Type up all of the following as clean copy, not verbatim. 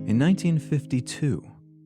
In 1952,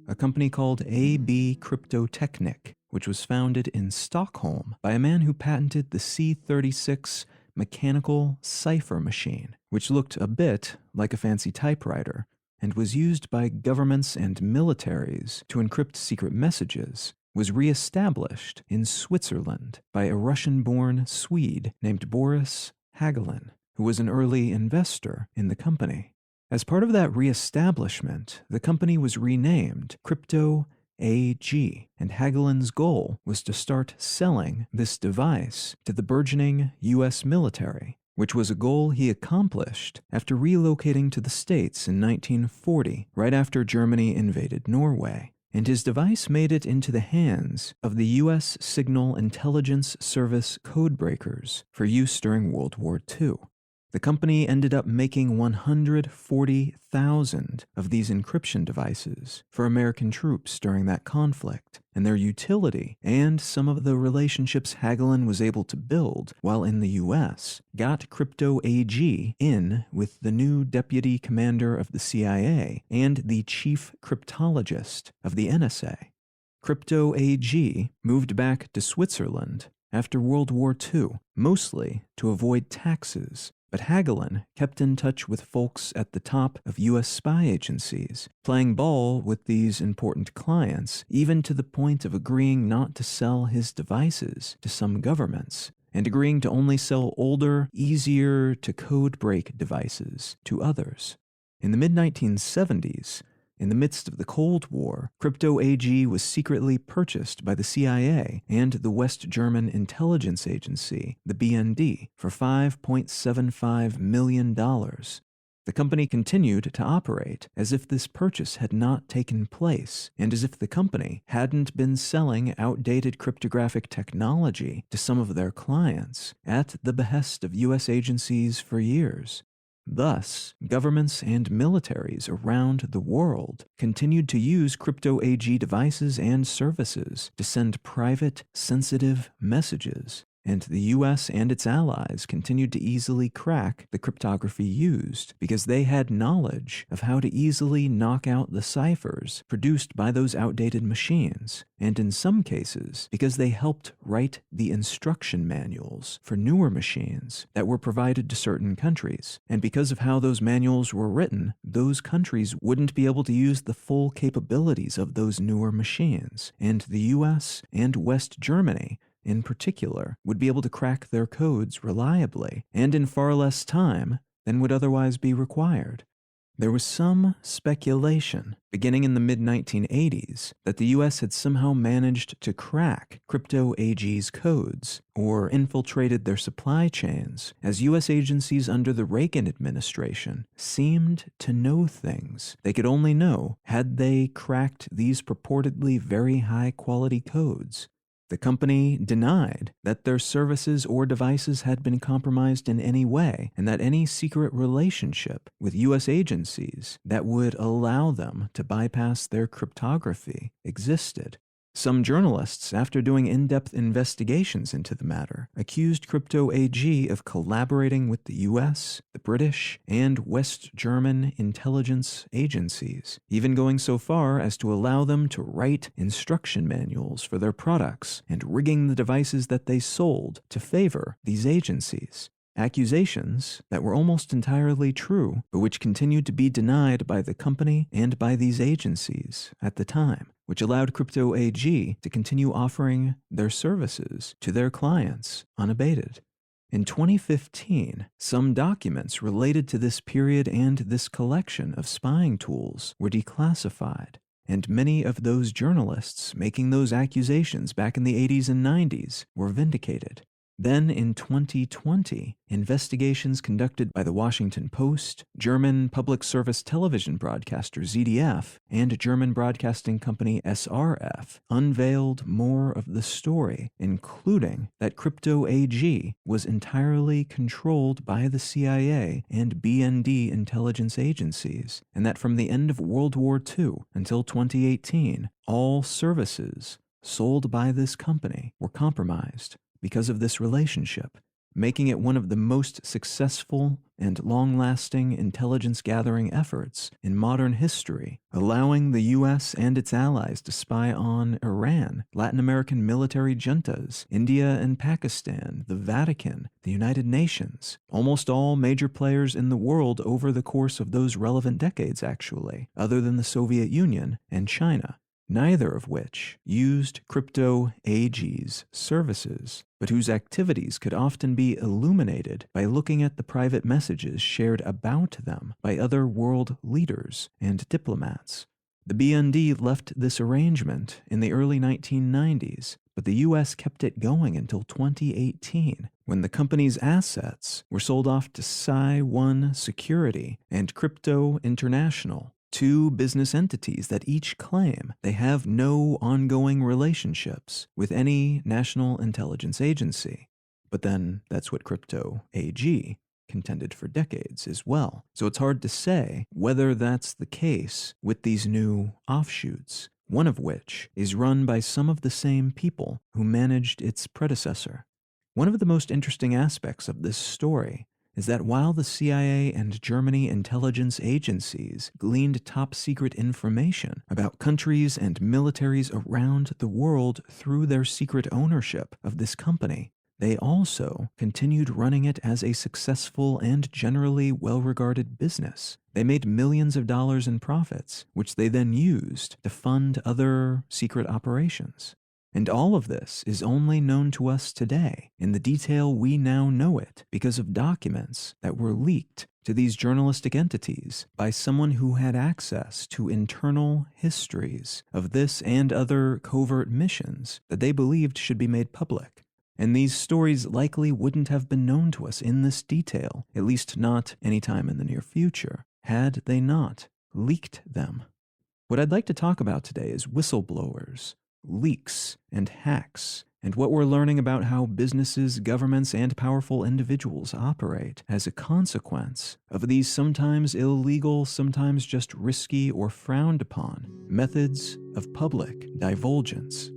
a company called AB Cryptotechnik, which was founded in Stockholm by a man who patented the C36 mechanical cipher machine, which looked a bit like a fancy typewriter and was used by governments and militaries to encrypt secret messages, was re-established in Switzerland by a Russian-born Swede named Boris Hagelin, who was an early investor in the company. As part of that re-establishment, the company was renamed Crypto AG, and Hagelin's goal was to start selling this device to the burgeoning U.S. military, which was a goal he accomplished after relocating to the States in 1940, right after Germany invaded Norway. And his device made it into the hands of the U.S. Signal Intelligence Service codebreakers for use during World War II. The company ended up making 140,000 of these encryption devices for American troops during that conflict, and their utility and some of the relationships Hagelin was able to build while in the U.S. got Crypto AG in with the new deputy commander of the CIA and the chief cryptologist of the NSA. Crypto AG moved back to Switzerland after World War II, mostly to avoid taxes. But Hagelin kept in touch with folks at the top of U.S. spy agencies, playing ball with these important clients, even to the point of agreeing not to sell his devices to some governments, and agreeing to only sell older, easier-to-code break devices to others. In the mid-1970s, in the midst of the Cold War, Crypto AG was secretly purchased by the CIA and the West German intelligence agency, the BND, for $5.75 million. The company continued to operate as if this purchase had not taken place, and as if the company hadn't been selling outdated cryptographic technology to some of their clients at the behest of U.S. agencies for years. Thus, governments and militaries around the world continued to use Crypto AG devices and services to send private, sensitive messages, and the US and its allies continued to easily crack the cryptography used because they had knowledge of how to easily knock out the ciphers produced by those outdated machines, and in some cases because they helped write the instruction manuals for newer machines that were provided to certain countries, and because of how those manuals were written, those countries wouldn't be able to use the full capabilities of those newer machines, and the US and West Germany in particular, would be able to crack their codes reliably and in far less time than would otherwise be required. There was some speculation, beginning in the mid-1980s, that the US had somehow managed to crack Crypto AG's codes or infiltrated their supply chains, as US agencies under the Reagan administration seemed to know things they could only know had they cracked these purportedly very high-quality codes. The company denied that their services or devices had been compromised in any way, and that any secret relationship with U.S. agencies that would allow them to bypass their cryptography existed. Some journalists, after doing in-depth investigations into the matter, accused Crypto AG of collaborating with the US, the British, and West German intelligence agencies, even going so far as to allow them to write instruction manuals for their products and rigging the devices that they sold to favor these agencies. Accusations that were almost entirely true, but which continued to be denied by the company and by these agencies at the time, which allowed Crypto AG to continue offering their services to their clients unabated. In 2015, some documents related to this period and this collection of spying tools were declassified, and many of those journalists making those accusations back in the 80s and 90s were vindicated. Then in 2020, investigations conducted by the Washington Post, German public service television broadcaster ZDF, and German broadcasting company SRF unveiled more of the story, including that Crypto AG was entirely controlled by the CIA and BND intelligence agencies, and that from the end of World War II until 2018, all services sold by this company were compromised because of this relationship. making it one of the most successful and long-lasting intelligence-gathering efforts in modern history, allowing the U.S. and its allies to spy on Iran, Latin American military juntas, India and Pakistan, the Vatican, the United Nations, almost all major players in the world over the course of those relevant decades, actually, other than the Soviet Union and China, neither of which used crypto AG's services, but whose activities could often be illuminated by looking at the private messages shared about them by other world leaders and diplomats. The BND left this arrangement in the early 1990s, but the U.S. kept it going until 2018, when the company's assets were sold off to Psi One Security and Crypto International, two business entities that each claim they have no ongoing relationships with any national intelligence agency. But then that's what Crypto AG contended for decades as well. So it's hard to say whether that's the case with these new offshoots, one of which is run by some of the same people who managed its predecessor. One of the most interesting aspects of this story is that while the CIA and Germany intelligence agencies gleaned top-secret information about countries and militaries around the world through their secret ownership of this company, they also continued running it as a successful and generally well-regarded business. They made millions of dollars in profits, which they then used to fund other secret operations. And all of this is only known to us today in the detail we now know it because of documents that were leaked to these journalistic entities by someone who had access to internal histories of this and other covert missions that they believed should be made public. And these stories likely wouldn't have been known to us in this detail, at least not any time in the near future, had they not leaked them. What I'd like to talk about today is whistleblowers, leaks, and hacks, and what we're learning about how businesses, governments, and powerful individuals operate as a consequence of these sometimes illegal, sometimes just risky or frowned upon methods of public divulgence.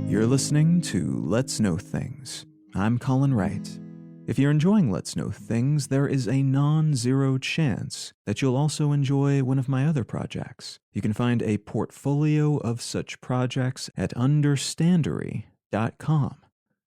You're listening to Let's Know Things. I'm Colin Wright. If you're enjoying Let's Know Things, there is a non-zero chance that you'll also enjoy one of my other projects. You can find a portfolio of such projects at understandery.com.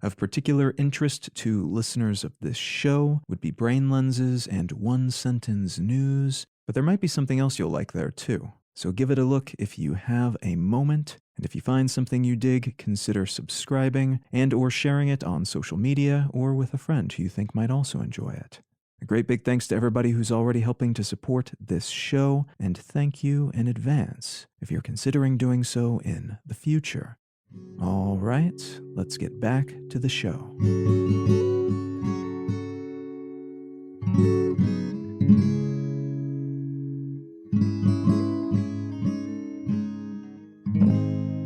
Of particular interest to listeners of this show would be Brain Lenses and One Sentence News, but there might be something else you'll like there too. So give it a look if you have a moment. And if you find something you dig, consider subscribing and or sharing it on social media or with a friend who you think might also enjoy it. A great big thanks to everybody who's already helping to support this show, and thank you in advance if you're considering doing so in the future. All right, let's get back to the show.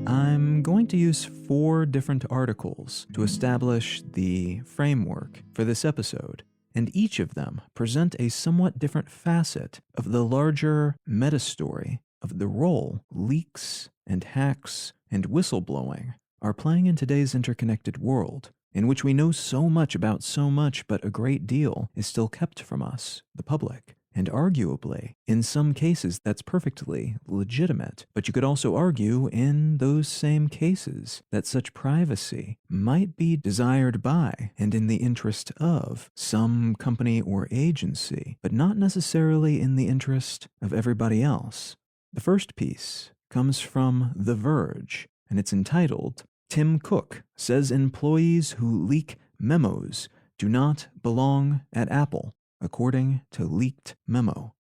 I'm going to use 4 different articles to establish the framework for this episode, and each of them present a somewhat different facet of the larger meta-story of the role leaks and hacks and whistleblowing are playing in today's interconnected world, in which we know so much about so much, but a great deal is still kept from us, the public. And arguably, in some cases, that's perfectly legitimate. But you could also argue in those same cases that such privacy might be desired by and in the interest of some company or agency, but not necessarily in the interest of everybody else. The first piece comes from The Verge, and it's entitled, "Tim Cook Says Employees Who Leak Memos Do Not Belong at Apple, According to Leaked Memo."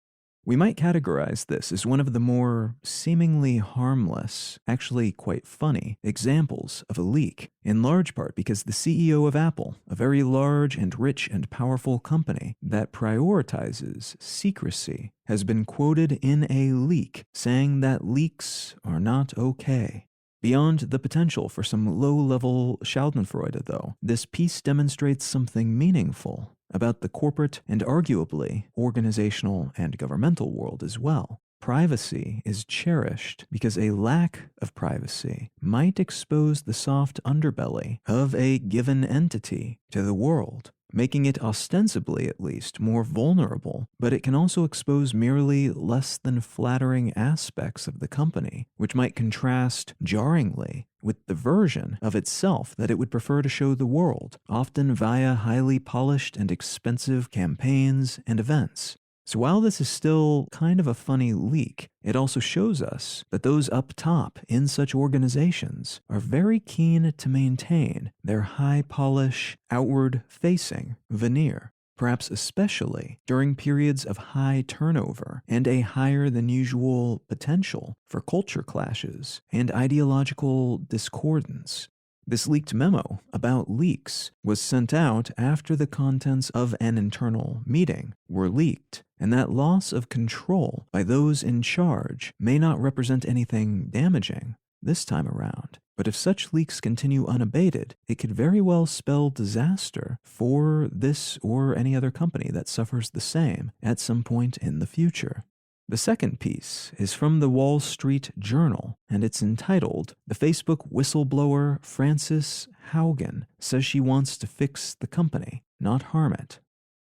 We might categorize this as one of the more seemingly harmless, actually quite funny, examples of a leak, in large part because the CEO of Apple, a very large and rich and powerful company that prioritizes secrecy, has been quoted in a leak saying that leaks are not okay. Beyond the potential for some low-level schadenfreude, though, this piece demonstrates something meaningful. about the corporate and arguably organizational and governmental world as well. Privacy is cherished because a lack of privacy might expose the soft underbelly of a given entity to the world, making it ostensibly at least more vulnerable, but it can also expose merely less than flattering aspects of the company, which might contrast jarringly with the version of itself that it would prefer to show the world, often via highly polished and expensive campaigns and events. So while this is still kind of a funny leak, it also shows us that those up top in such organizations are very keen to maintain their high polish, outward-facing veneer, perhaps especially during periods of high turnover and a higher than usual potential for culture clashes and ideological discordance. This leaked memo about leaks was sent out after the contents of an internal meeting were leaked, and that loss of control by those in charge may not represent anything damaging this time around. But if such leaks continue unabated, it could very well spell disaster for this or any other company that suffers the same at some point in the future. The second piece is from the Wall Street Journal, and it's entitled, "The Facebook Whistleblower Frances Haugen Says She Wants to Fix the Company, Not Harm It."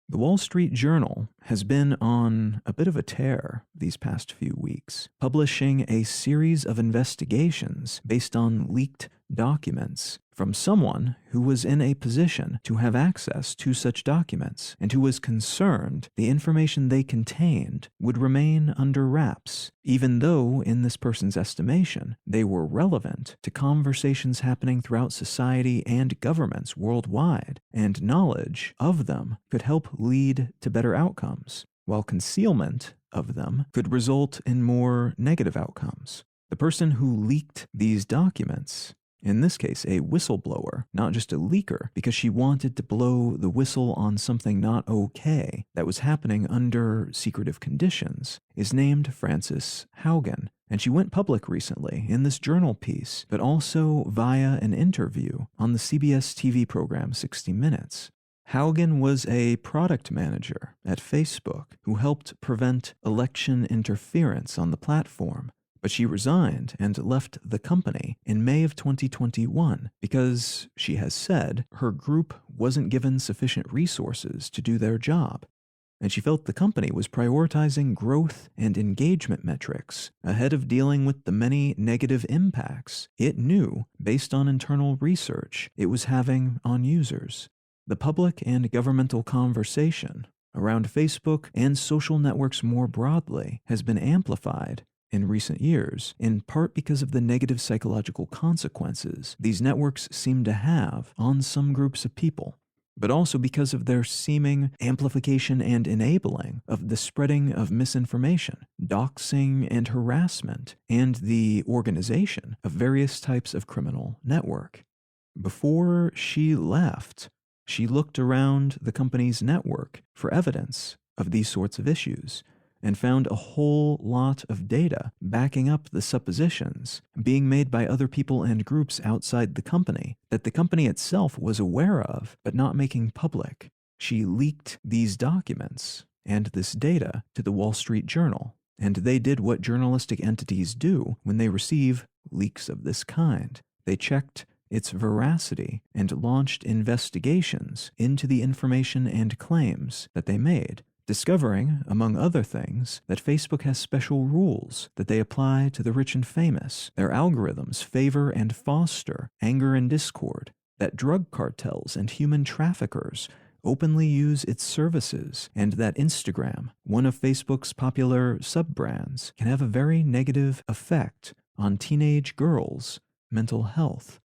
The Wall Street Journal has been on a bit of a tear these past few weeks, publishing a series of investigations based on leaked documents from someone who was in a position to have access to such documents and who was concerned the information they contained would remain under wraps, even though, in this person's estimation, they were relevant to conversations happening throughout society and governments worldwide, and knowledge of them could help lead to better outcomes, while concealment of them could result in more negative outcomes. The person who leaked these documents, in this case a whistleblower, not just a leaker, because she wanted to blow the whistle on something not okay that was happening under secretive conditions, is named Frances Haugen. And she went public recently in this journal piece, but also via an interview on the CBS TV program 60 Minutes. Haugen was a product manager at Facebook who helped prevent election interference on the platform. But she resigned and left the company in May of 2021 because, she has said, her group wasn't given sufficient resources to do their job. And she felt the company was prioritizing growth and engagement metrics ahead of dealing with the many negative impacts it knew, based on internal research, it was having on users. The public and governmental conversation around Facebook and social networks more broadly has been amplified in recent years, in part because of the negative psychological consequences these networks seem to have on some groups of people, but also because of their seeming amplification and enabling of the spreading of misinformation, doxing and harassment, and the organization of various types of criminal network. Before she left, she looked around the company's network for evidence of these sorts of issues, and found a whole lot of data backing up the suppositions being made by other people and groups outside the company that the company itself was aware of but not making public. She leaked these documents and this data to the Wall Street Journal, and they did what journalistic entities do when they receive leaks of this kind. They checked its veracity and launched investigations into the information and claims that they made, discovering, among other things, that Facebook has special rules that they apply to the rich and famous. Their algorithms favor and foster anger and discord, that drug cartels and human traffickers openly use its services, and that Instagram, one of Facebook's popular sub-brands, can have a very negative effect on teenage girls' mental health.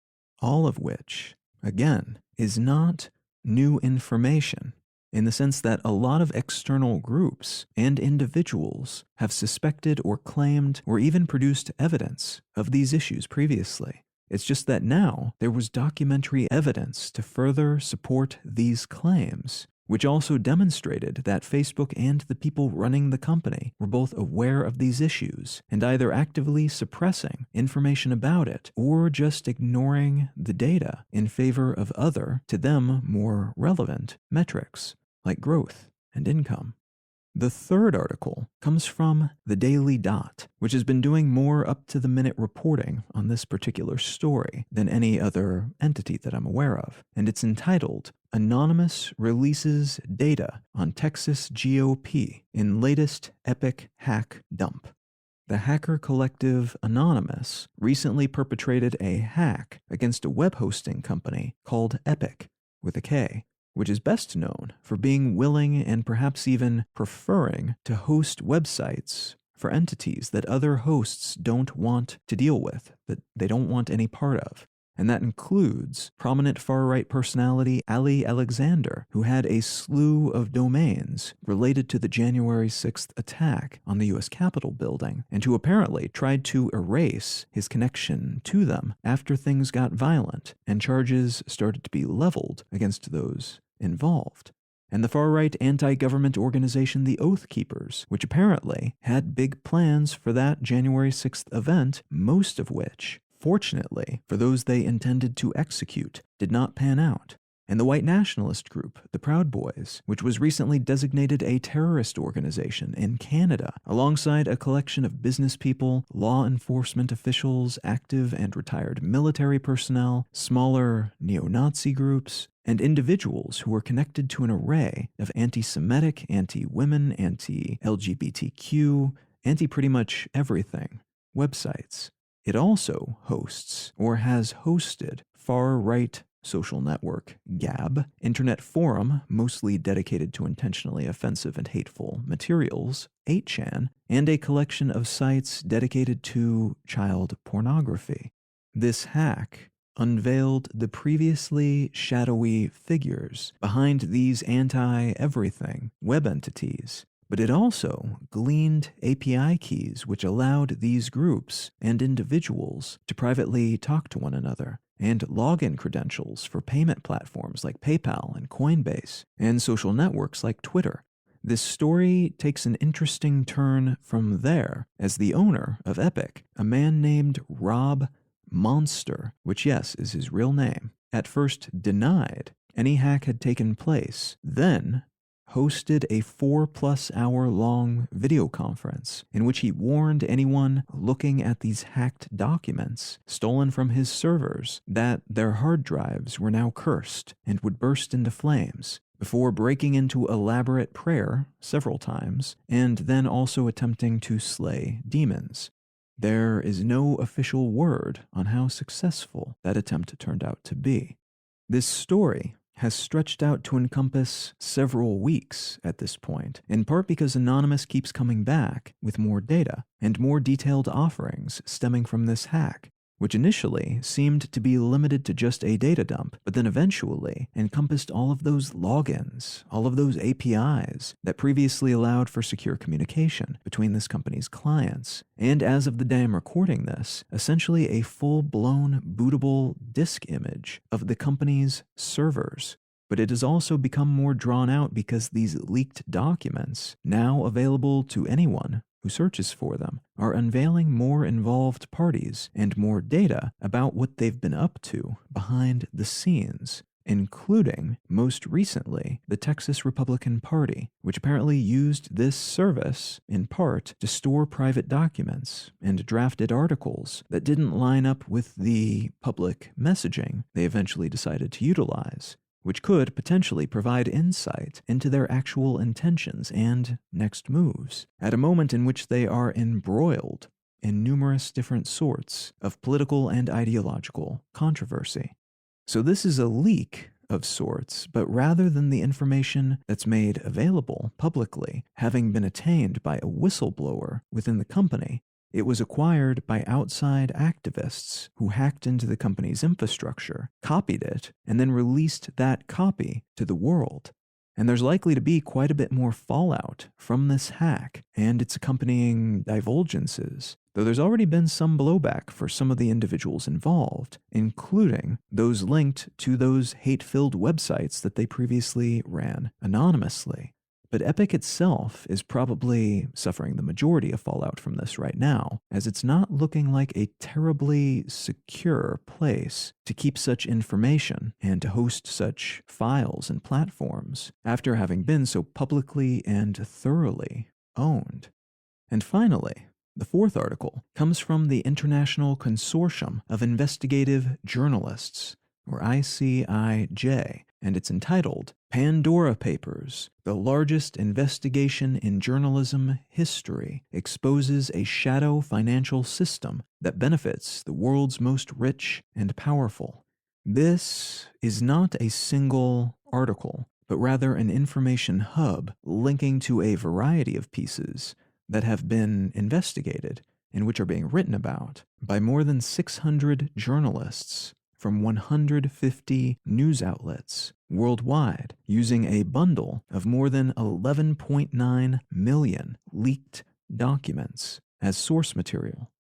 All of which, again, is not new information, in the sense that a lot of external groups and individuals have suspected or claimed or even produced evidence of these issues previously. It's just that now there was documentary evidence to further support these claims, which also demonstrated that Facebook and the people running the company were both aware of these issues and either actively suppressing information about it or just ignoring the data in favor of other, to them more relevant, metrics. like growth and income. The third article comes from the Daily Dot, which has been doing more up-to-the-minute reporting on this particular story than any other entity that I'm aware of, and it's entitled Anonymous Releases Data on Texas GOP in Latest Epik Hack Dump. The hacker collective Anonymous recently perpetrated a hack against a web hosting company called Epik, with a K, which is best known for being willing and perhaps even preferring to host websites for entities that other hosts don't want to deal with, that they don't want any part of. And that includes prominent far-right personality Ali Alexander, who had a slew of domains related to the January 6th attack on the U.S. Capitol building, and who apparently tried to erase his connection to them after things got violent and charges started to be leveled against those involved. And the far-right anti-government organization The Oath Keepers, which apparently had big plans for that January 6th event, most of which, fortunately for those they intended to execute, did not pan out. And the white nationalist group, the Proud Boys, which was recently designated a terrorist organization in Canada, alongside a collection of business people, law enforcement officials, active and retired military personnel, smaller neo-Nazi groups, and individuals who were connected to an array of anti-Semitic, anti-women, anti-LGBTQ, anti-pretty much everything websites. It also hosts, or has hosted, far-right social network Gab, internet forum mostly dedicated to intentionally offensive and hateful materials, 8chan, and a collection of sites dedicated to child pornography. This hack unveiled the previously shadowy figures behind these anti-everything web entities, but it also gleaned API keys which allowed these groups and individuals to privately talk to one another, and login credentials for payment platforms like PayPal and Coinbase, and social networks like Twitter. This story takes an interesting turn from there as the owner of Epik, a man named Rob Monster, which yes is his real name, at first denied any hack had taken place, then hosted a 4+ hour long video conference in which he warned anyone looking at these hacked documents stolen from his servers that their hard drives were now cursed and would burst into flames, before breaking into elaborate prayer several times and then also attempting to slay demons. There is no official word on how successful that attempt turned out to be. This story has stretched out to encompass several weeks at this point, in part because Anonymous keeps coming back with more data and more detailed offerings stemming from this hack, which initially seemed to be limited to just a data dump, but then eventually encompassed all of those logins, all of those APIs that previously allowed for secure communication between this company's clients, and as of the day I'm recording this, essentially a full-blown bootable disk image of the company's servers. But it has also become more drawn out because these leaked documents, now available to anyone who searches for them, are unveiling more involved parties and more data about what they've been up to behind the scenes, including, most recently, the Texas Republican Party, which apparently used this service, in part, to store private documents and drafted articles that didn't line up with the public messaging they eventually decided to utilize, which could potentially provide insight into their actual intentions and next moves, at a moment in which they are embroiled in numerous different sorts of political and ideological controversy. So this is a leak of sorts, but rather than the information that's made available publicly having been attained by a whistleblower within the company, it was acquired by outside activists who hacked into the company's infrastructure, copied it, and then released that copy to the world. And there's likely to be quite a bit more fallout from this hack and its accompanying divulgences, though there's already been some blowback for some of the individuals involved, including those linked to those hate-filled websites that they previously ran anonymously. But Epik itself is probably suffering the majority of fallout from this right now, as it's not looking like a terribly secure place to keep such information and to host such files and platforms after having been so publicly and thoroughly owned. And finally, the fourth article comes from the International Consortium of Investigative Journalists, or ICIJ, and it's entitled Pandora Papers, the largest investigation in journalism history, exposes a shadow financial system that benefits the world's most rich and powerful. This is not a single article, but rather an information hub linking to a variety of pieces that have been investigated and which are being written about by more than 600 journalists from 150 news outlets worldwide, using a bundle of more than 11.9 million leaked documents as source material.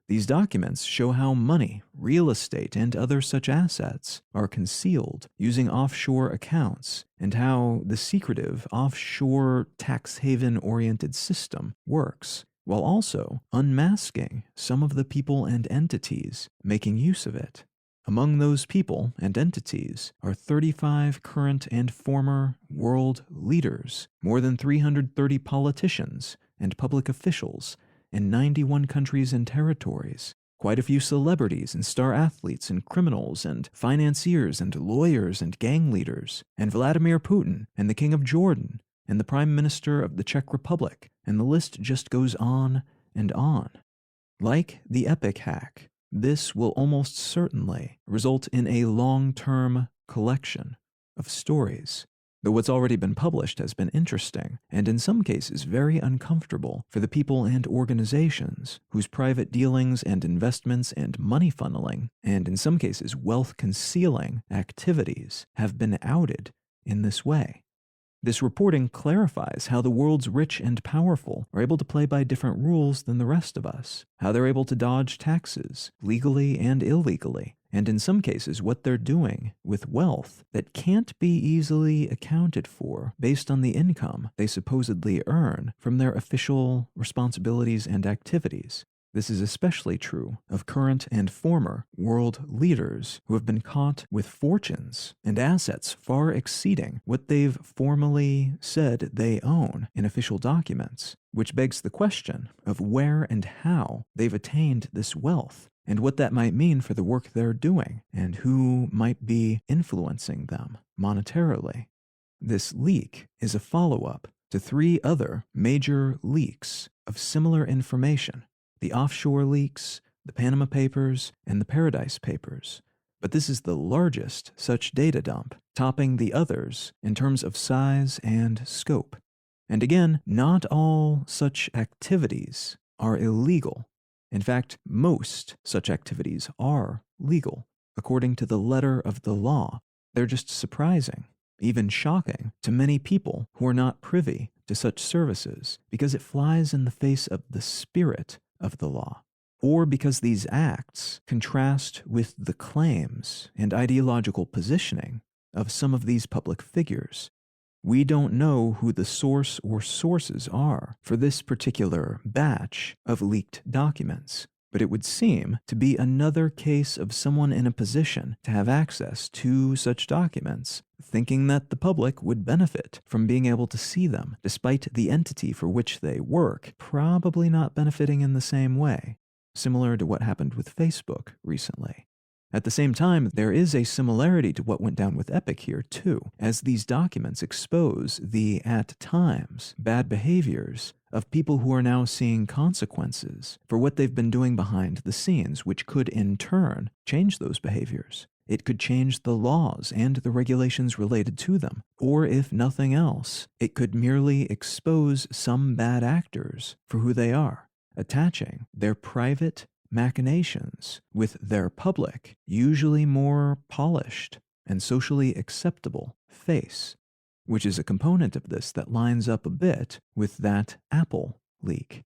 These documents show how money, real estate, and other such assets are concealed using offshore accounts, and how the secretive offshore tax haven-oriented system works, while also unmasking some of the people and entities making use of it. Among those people and entities are 35 current and former world leaders, more than 330 politicians and public officials in 91 countries and territories, quite a few celebrities and star athletes and criminals and financiers and lawyers and gang leaders, and Vladimir Putin and the King of Jordan and the Prime Minister of the Czech Republic, and the list just goes on and on. Like the Epik hack, this will almost certainly result in a long-term collection of stories, though what's already been published has been interesting, and in some cases very uncomfortable for the people and organizations whose private dealings and investments and money funneling, and in some cases wealth-concealing activities have been outed in this way. This reporting clarifies how the world's rich and powerful are able to play by different rules than the rest of us, how they're able to dodge taxes, legally and illegally, and in some cases what they're doing with wealth that can't be easily accounted for based on the income they supposedly earn from their official responsibilities and activities. This is especially true of current and former world leaders who have been caught with fortunes and assets far exceeding what they've formally said they own in official documents, which begs the question of where and how they've attained this wealth, and what that might mean for the work they're doing, and who might be influencing them monetarily. This leak is a follow-up to 3 other major leaks of similar information: the offshore leaks, the Panama Papers, and the Paradise Papers. But this is the largest such data dump, topping the others in terms of size and scope. And again, not all such activities are illegal. In fact, most such activities are legal, according to the letter of the law. They're just surprising, even shocking, to many people who are not privy to such services, because it flies in the face of the spirit of the law, or because these acts contrast with the claims and ideological positioning of some of these public figures. We don't know who the source or sources are for this particular batch of leaked documents, but it would seem to be another case of someone in a position to have access to such documents, thinking that the public would benefit from being able to see them, despite the entity for which they work probably not benefiting in the same way, similar to what happened with Facebook recently. At the same time, there is a similarity to what went down with Epik here, too, as these documents expose the, at times, bad behaviors of people who are now seeing consequences for what they've been doing behind the scenes, which could in turn change those behaviors. It could change the laws and the regulations related to them, or if nothing else, it could merely expose some bad actors for who they are, attaching their private machinations with their public, usually more polished and socially acceptable face, which is a component of this that lines up a bit with that Apple leak.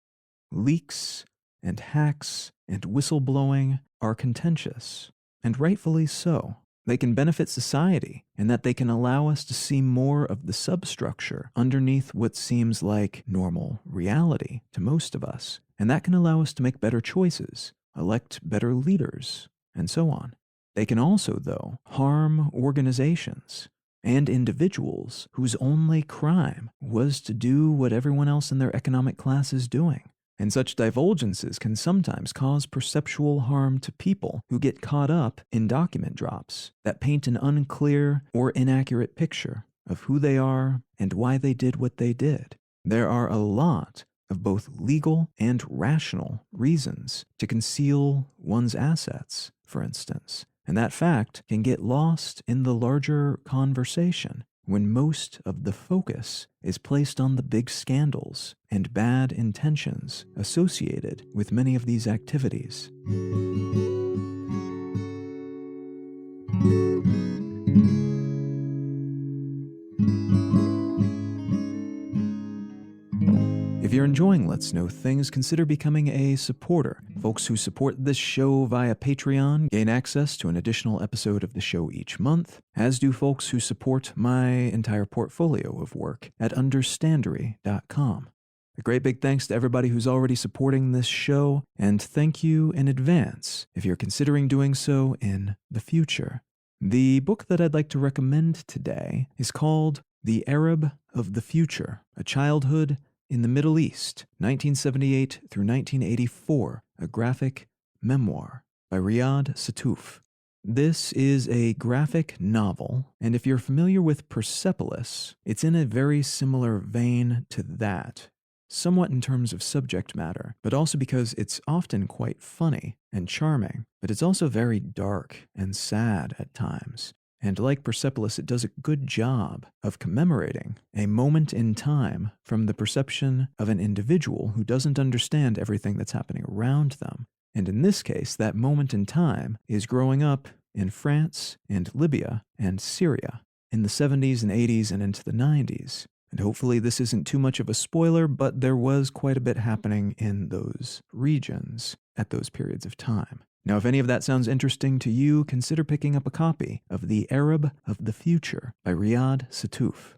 Leaks and hacks and whistleblowing are contentious, and rightfully so. they can benefit society, and that they can allow us to see more of the substructure underneath what seems like normal reality to most of us. And that can allow us to make better choices, elect better leaders, and so on. They can also, though, harm organizations and individuals whose only crime was to do what everyone else in their economic class is doing. And such divulgences can sometimes cause perceptual harm to people who get caught up in document drops that paint an unclear or inaccurate picture of who they are and why they did what they did. There are a lot of both legal and rational reasons to conceal one's assets, for instance, and that fact can get lost in the larger conversation when most of the focus is placed on the big scandals and bad intentions associated with many of these activities. If you're enjoying Let's Know Things, consider becoming a supporter. Folks who support this show via Patreon gain access to an additional episode of the show each month, as do folks who support my entire portfolio of work at understandery.com. A great big thanks to everybody who's already supporting this show, and thank you in advance if you're considering doing so in the future. The book that I'd like to recommend today is called The Arab of the Future, A Childhood in the Middle East, 1978 through 1984, a graphic memoir by Riyad Sattouf. This is a graphic novel, and if you're familiar with Persepolis, it's in a very similar vein to that, somewhat in terms of subject matter, but also because it's often quite funny and charming, but it's also very dark and sad at times. And like Persepolis, it does a good job of commemorating a moment in time from the perception of an individual who doesn't understand everything that's happening around them. And in this case, that moment in time is growing up in France and Libya and Syria in the 70s and 80s and into the 90s. And hopefully this isn't too much of a spoiler, but there was quite a bit happening in those regions at those periods of time. Now, if any of that sounds interesting to you, consider picking up a copy of The Arab of the Future by Riyad Sattouf.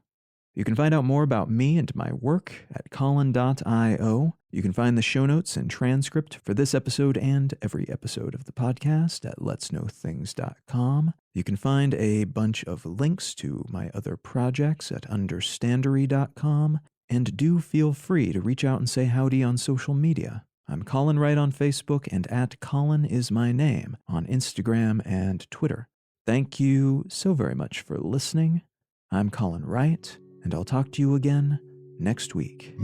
You can find out more about me and my work at Colin.io. You can find the show notes and transcript for this episode and every episode of the podcast at letsknowthings.com. You can find a bunch of links to my other projects at understandery.com. And do feel free to reach out and say howdy on social media. I'm Colin Wright on Facebook and at Colin is my name on Instagram and Twitter. Thank you so very much for listening. I'm Colin Wright, and I'll talk to you again next week.